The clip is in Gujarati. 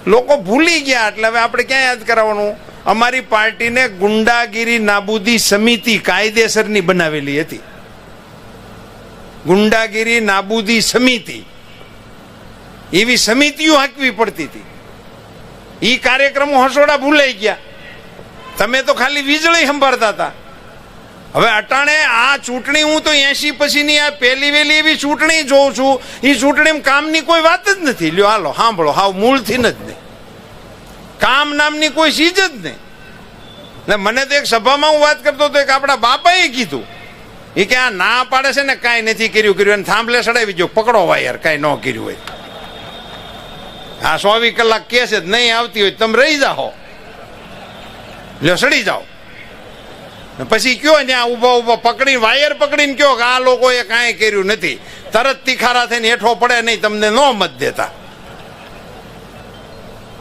લોકો ભૂલી ગયા. એટલે હવે આપણે ક્યાં યાદ કરાવવાનું? અમારી પાર્ટીને ગુંડાગીરી નાબૂદી સમિતિ કાયદેસરની બનાવેલી હતી. ગુંડાગીરી નાબૂદી સમિતિ એવી સમિતિઓ હાંકવી પડતી હતી. એ કાર્યક્રમો હસોડા ભૂલાઈ ગયા. તમે તો ખાલી વીજળી સંભાળતા હતા. હવે અટાણે આ ચૂંટણી, હું તો 80 પછીની આ પહેલી વહેલી એવી ચૂંટણી જોઉં છું, એ ચૂંટણીમાં કામની કોઈ વાત જ નથી. લ્યો હાલો સાંભળો, હાવ મૂળથી જ નહીં. કામ નામની કોઈ ચીજ જ નહીં. ને મને તો એક સભામાં હું વાત કરતો હતો કે આપણા બાપાએ કીધું, એ કે આ ના પાડે છે ને કાંઈ નથી કર્યું અને થાંભલે સડાવી જો, પકડો વાયર, કાંઈ ન કર્યું હોય. આ 24 કલાક કે છે નહીં આવતી હોય તમે રહી જાઓ, લ્યો સડી જાઓ. પછી કયો ત્યાં ઉભા ઉભા પકડીને વાયર પકડીને કયો કે આ લોકોએ કાંઈ કર્યું નથી, તરત તીખારા થઈને હેઠો પડે નહીં, તમને ન મત દેતા.